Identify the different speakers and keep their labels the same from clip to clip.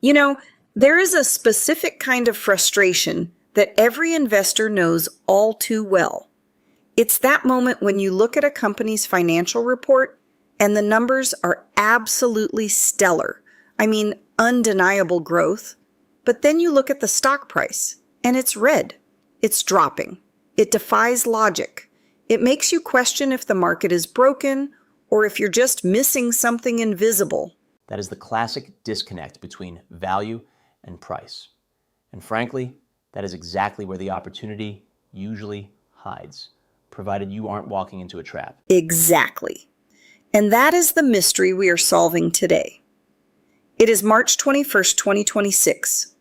Speaker 1: You know, there is a specific kind of frustration that every investor knows all too well. It's that moment when you look at a company's financial report and the numbers are absolutely stellar. I mean, undeniable growth. But then you look at the stock price and it's red. It's dropping. It defies logic. It makes you question if the market is broken or if you're just missing something invisible.
Speaker 2: That is the classic disconnect between value and price. And frankly, that is exactly where the opportunity usually hides, provided you aren't walking into a trap.
Speaker 1: Exactly. And that is the mystery we are solving today. It is March 21st, 2026,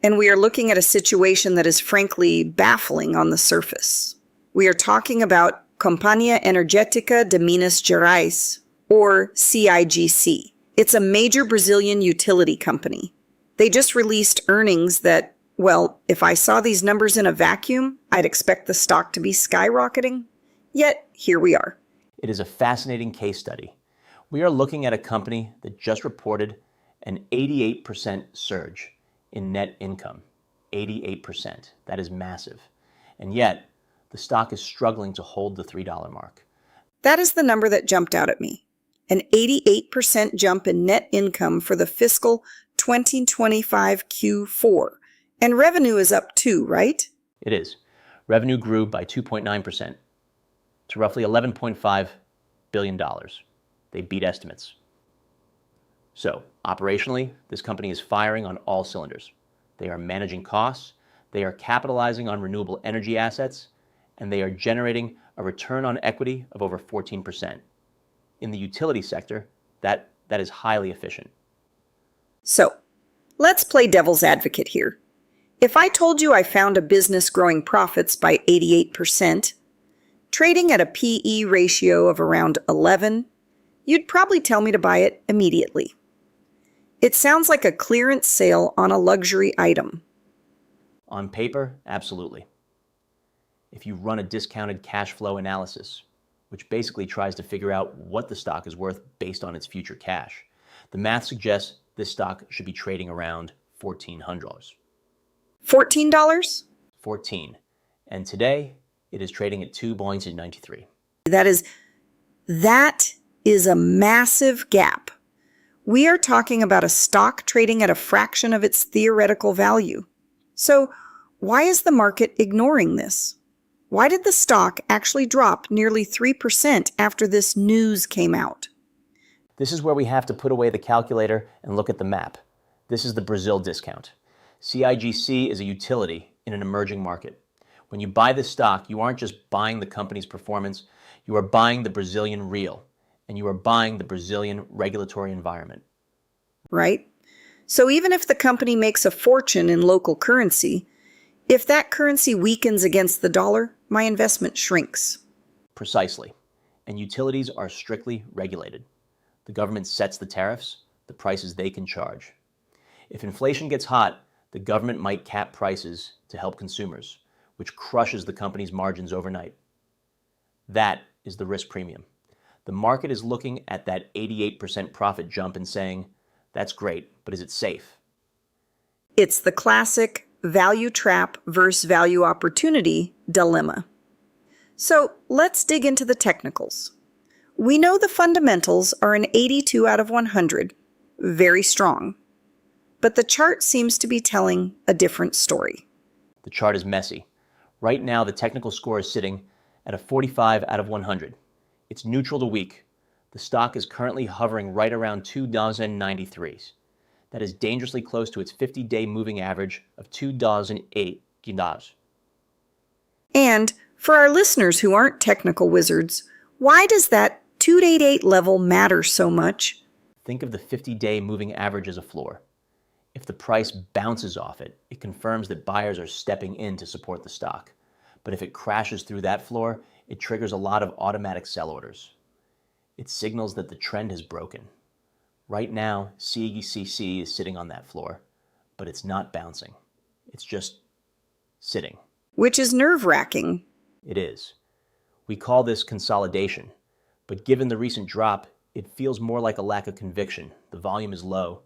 Speaker 1: and we are looking at a situation that is frankly baffling on the surface. We are talking about Compania Energetica Diminas Gerais, or CIGC. It's a major Brazilian utility company. They just released earnings that, well, if I saw these numbers in a vacuum, I'd expect the stock to be skyrocketing. Yet, here we are.
Speaker 2: It is a fascinating case study. We are looking at a company that just reported an 88% surge in net income. 88%. That is massive. And yet, the stock is struggling to hold the $3 mark.
Speaker 1: That is the number that jumped out at me. An 88% jump in net income for the fiscal 2025 Q4. And revenue is up too, right?
Speaker 2: It is. Revenue grew by 2.9% to roughly $11.5 billion. They beat estimates. So, operationally, this company is firing on all cylinders. They are managing costs, they are capitalizing on renewable energy assets, and they are generating a return on equity of over 14%. In the utility sector, that is highly efficient.
Speaker 1: So, let's play devil's advocate here. If I told you I found a business growing profits by 88%, trading at a PE ratio of around 11, you'd probably tell me to buy it immediately. It sounds like a clearance sale on a luxury item.
Speaker 2: On paper, absolutely. If you run a discounted cash flow analysis, which basically tries to figure out what the stock is worth based on its future cash, the math suggests this stock should be trading around $1,400.
Speaker 1: $14?
Speaker 2: 14. And today, it is trading at $2.93.
Speaker 1: That is a massive gap. We are talking about a stock trading at a fraction of its theoretical value. So, why is the market ignoring this? Why did the stock actually drop nearly 3% after this news came out?
Speaker 2: This is where we have to put away the calculator and look at the map. This is the Brazil discount. CIGC is a utility in an emerging market. When you buy this stock, you aren't just buying the company's performance, you are buying the Brazilian real, and you are buying the Brazilian regulatory environment.
Speaker 1: Right? So even if the company makes a fortune in local currency, if that currency weakens against the dollar, my investment shrinks.
Speaker 2: Precisely. And utilities are strictly regulated. The government sets the tariffs, the prices they can charge. If inflation gets hot, the government might cap prices to help consumers, which crushes the company's margins overnight. That is the risk premium. The market is looking at that 88% profit jump and saying, that's great, but is it safe?
Speaker 1: It's the classic value trap versus value opportunity dilemma. So let's dig into the technicals. We know the fundamentals are an 82 out of 100, very strong. But the chart seems to be telling a different story.
Speaker 2: The chart is messy. Right now, the technical score is sitting at a 45 out of 100. It's neutral to weak. The stock is currently hovering right around $2.93. That is dangerously close to its 50-day moving average of $2.08.
Speaker 1: And for our listeners who aren't technical wizards, why does that 288 level matter so much?
Speaker 2: Think of the 50-day moving average as a floor. If the price bounces off it, it confirms that buyers are stepping in to support the stock. But if it crashes through that floor, it triggers a lot of automatic sell orders. It signals that the trend has broken. Right now, CIGC is sitting on that floor, but it's not bouncing. It's just sitting.
Speaker 1: Which is nerve-wracking.
Speaker 2: It is. We call this consolidation, but given the recent drop, it feels more like a lack of conviction. The volume is low.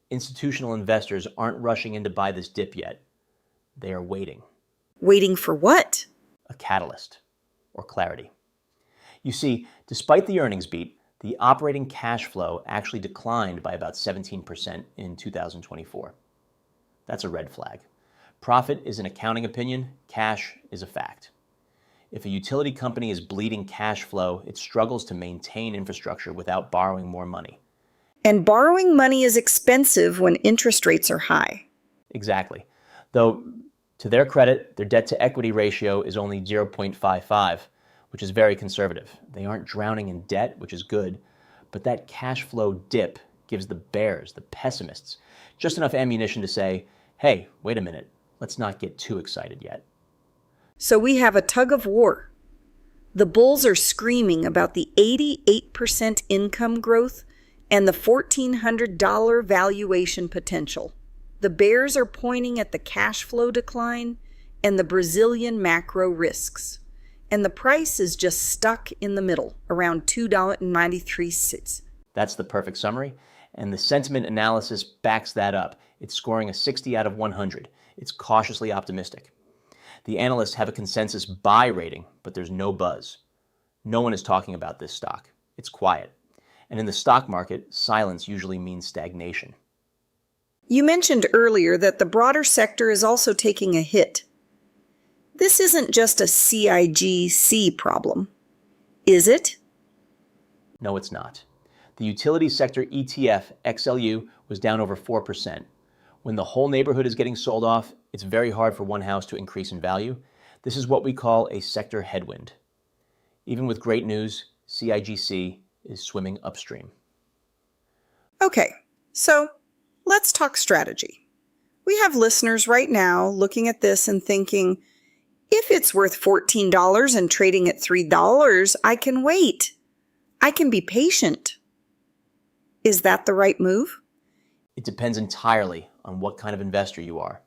Speaker 2: Institutional investors aren't rushing in to buy this dip yet. They are waiting.
Speaker 1: Waiting for what?
Speaker 2: A catalyst or clarity. You see, despite the earnings beat, the operating cash flow actually declined by about 17% in 2024. That's a red flag. Profit is an accounting opinion, cash is a fact. If a utility company is bleeding cash flow, it struggles to maintain infrastructure without borrowing more money.
Speaker 1: And borrowing money is expensive when interest rates are high.
Speaker 2: Exactly. Though, to their credit, their debt-to-equity ratio is only 0.55, which is very conservative. They aren't drowning in debt, which is good, but that cash flow dip gives the bears, the pessimists, just enough ammunition to say, hey, wait a minute, let's not get too excited yet.
Speaker 1: So we have a tug of war. The bulls are screaming about the 88% income growth and the $1,400 valuation potential. The bears are pointing at the cash flow decline and the Brazilian macro risks. And the price is just stuck in the middle, around $2.93.
Speaker 2: That's the perfect summary, and the sentiment analysis backs that up. It's scoring a 60 out of 100. It's cautiously optimistic. The analysts have a consensus buy rating, but there's no buzz. No one is talking about this stock. It's quiet. And in the stock market, silence usually means stagnation.
Speaker 1: You mentioned earlier that the broader sector is also taking a hit. This isn't just a CIGC problem, is it?
Speaker 2: No, it's not. The utility sector ETF XLU was down over 4%. When the whole neighborhood is getting sold off, it's very hard for one house to increase in value. This is what we call a sector headwind. Even with great news, CIGC is swimming upstream.
Speaker 1: Okay, so let's talk strategy. We have listeners right now looking at this and thinking, if it's worth $14 and trading at $3, I can wait. I can be patient. Is that the right move?
Speaker 2: It depends entirely on what kind of investor you are.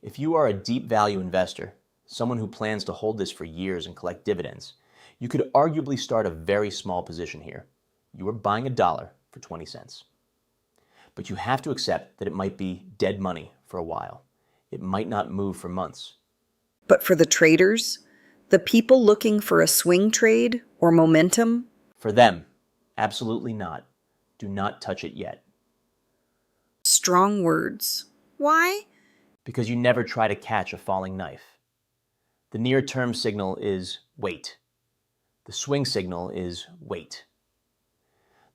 Speaker 2: If you are a deep value investor, someone who plans to hold this for years and collect dividends, you could arguably start a very small position here. You are buying $1 for 20 cents. But you have to accept that it might be dead money for a while. It might not move for months.
Speaker 1: But for the traders, the people looking for a swing trade or momentum?
Speaker 2: For them, absolutely not. Do not touch it yet.
Speaker 1: Strong words. Why?
Speaker 2: Because you never try to catch a falling knife. The near-term signal is wait. The swing signal is wait.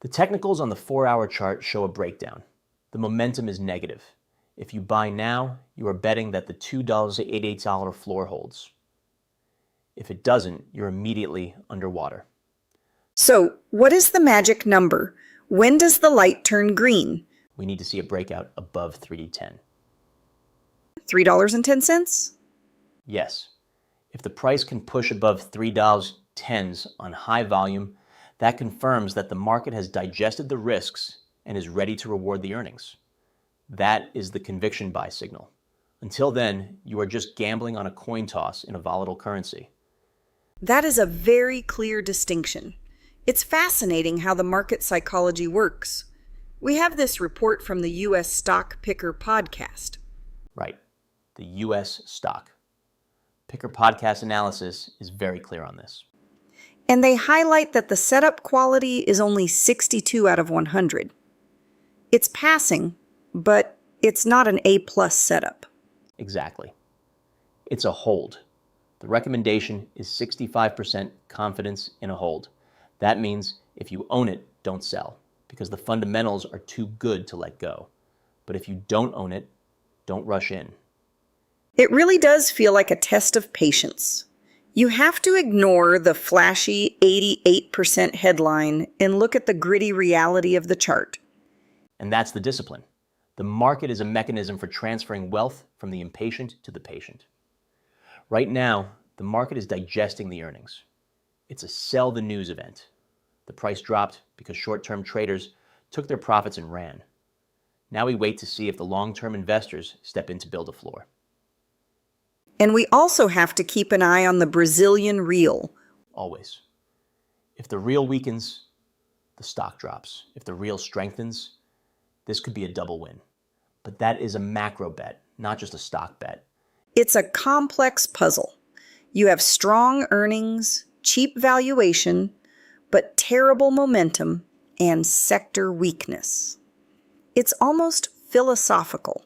Speaker 2: The technicals on the 4-hour chart show a breakdown. The momentum is negative. If you buy now, you are betting that the $2.88 floor holds. If it doesn't, you're immediately underwater.
Speaker 1: So, what is the magic number? When does the light turn green?
Speaker 2: We need to see a breakout above 310.
Speaker 1: $3.10?
Speaker 2: Yes. If the price can push above $3.10 on high volume, that confirms that the market has digested the risks and is ready to reward the earnings. That is the conviction buy signal. Until then, you are just gambling on a coin toss in a volatile currency.
Speaker 1: That is a very clear distinction. It's fascinating how the market psychology works. We have this report from the U.S. Stock Picker podcast.
Speaker 2: Right. The U.S. stock. Picker podcast analysis is very clear on this.
Speaker 1: And they highlight that the setup quality is only 62 out of 100. It's passing, but it's not an A+ setup.
Speaker 2: Exactly. It's a hold. The recommendation is 65% confidence in a hold. That means if you own it, don't sell, because the fundamentals are too good to let go. But if you don't own it, don't rush in.
Speaker 1: It really does feel like a test of patience. You have to ignore the flashy 88% headline and look at the gritty reality of the chart.
Speaker 2: And that's the discipline. The market is a mechanism for transferring wealth from the impatient to the patient. Right now, the market is digesting the earnings. It's a sell the news event. The price dropped because short-term traders took their profits and ran. Now we wait to see if the long-term investors step in to build a floor.
Speaker 1: And we also have to keep an eye on the Brazilian real.
Speaker 2: Always. If the real weakens, the stock drops. If the real strengthens, this could be a double win. but that is a macro bet, not just a stock bet.
Speaker 1: It's a complex puzzle. You have strong earnings, cheap valuation, but terrible momentum and sector weakness. It's almost philosophical.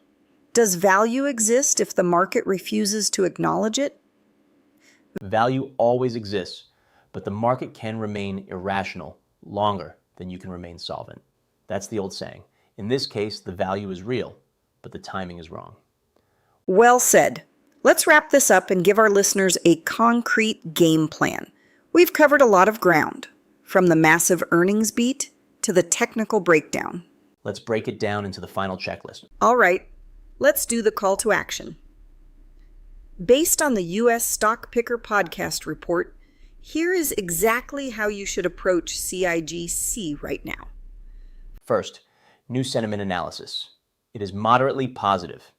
Speaker 1: Does value exist if the market refuses to acknowledge it?
Speaker 2: Value always exists, but the market can remain irrational longer than you can remain solvent. That's the old saying. In this case, the value is real, but the timing is wrong.
Speaker 1: Well said. Let's wrap this up and give our listeners a concrete game plan. We've covered a lot of ground, from the massive earnings beat to the technical breakdown.
Speaker 2: Let's break it down into the final checklist.
Speaker 1: All right, let's do the call to action. Based on the U.S. Stock Picker podcast report, here is exactly how you should approach CIGC right now.
Speaker 2: First, new sentiment analysis. It is moderately positive.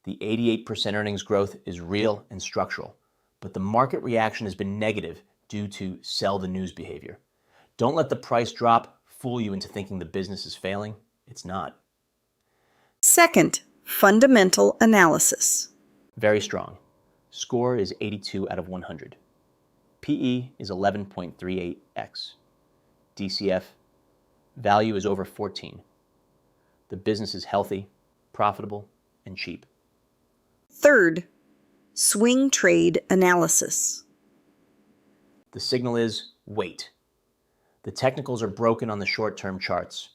Speaker 2: The 88% earnings growth is real and structural, but the market reaction has been negative due to sell the news behavior. Don't let the price drop fool you into thinking the business is failing. It's not.
Speaker 1: Second, fundamental analysis.
Speaker 2: Very strong. Score is 82 out of 100. PE is 11.38x. DCF value is over 14. The business is healthy, profitable, and cheap.
Speaker 1: Third, swing trade analysis.
Speaker 2: The signal is wait. The technicals are broken on the short-term charts.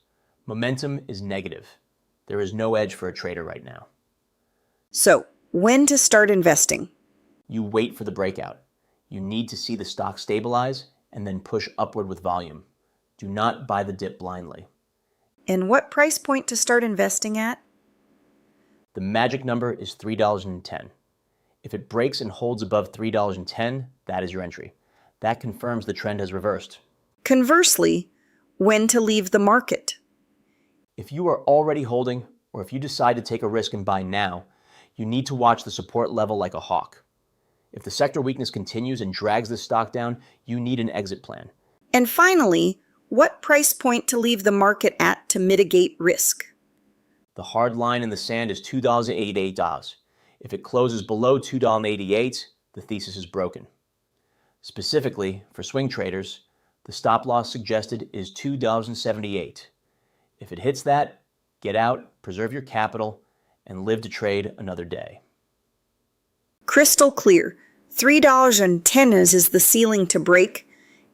Speaker 2: Momentum is negative. There is no edge for a trader right now.
Speaker 1: So, when to start investing?
Speaker 2: You wait for the breakout. You need to see the stock stabilize and then push upward with volume. Do not buy the dip blindly.
Speaker 1: And what price point to start investing at?
Speaker 2: The magic number is $3.10. If it breaks and holds above $3.10, that is your entry. That confirms the trend has reversed.
Speaker 1: Conversely, when to leave the market?
Speaker 2: If you are already holding, or if you decide to take a risk and buy now, you need to watch the support level like a hawk. If the sector weakness continues and drags this stock down, you need an exit plan.
Speaker 1: And finally, what price point to leave the market at to mitigate risk?
Speaker 2: The hard line in the sand is $2.88. If it closes below $2.88, the thesis is broken. Specifically, for swing traders, the stop loss suggested is $2.78. If it hits that, get out, preserve your capital, and live to trade another day.
Speaker 1: Crystal clear. $3.10 is the ceiling to break,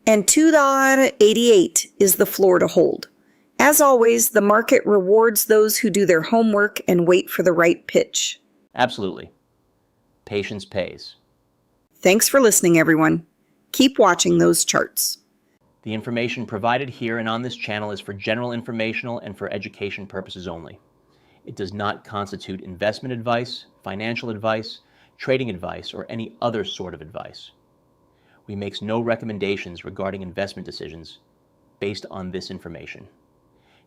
Speaker 1: and $2.88 is the floor to hold. As always, the market rewards those who do their homework and wait for the right pitch.
Speaker 2: Absolutely. Patience pays.
Speaker 1: Thanks for listening, everyone. Keep watching those charts.
Speaker 2: The information provided here and on this channel is for general informational and for education purposes only. It does not constitute investment advice, financial advice, trading advice, or any other sort of advice. We make no recommendations regarding investment decisions based on this information.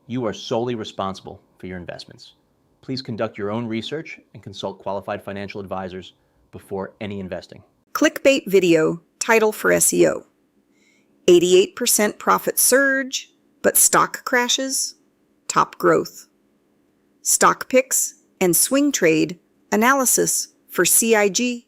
Speaker 2: You are solely responsible for your investments. Please conduct your own research and consult qualified financial advisors before any investing.
Speaker 1: Clickbait video, title for SEO. 88% profit surge, but stock crashes, top growth. Stock picks and swing trade analysis for CIGC.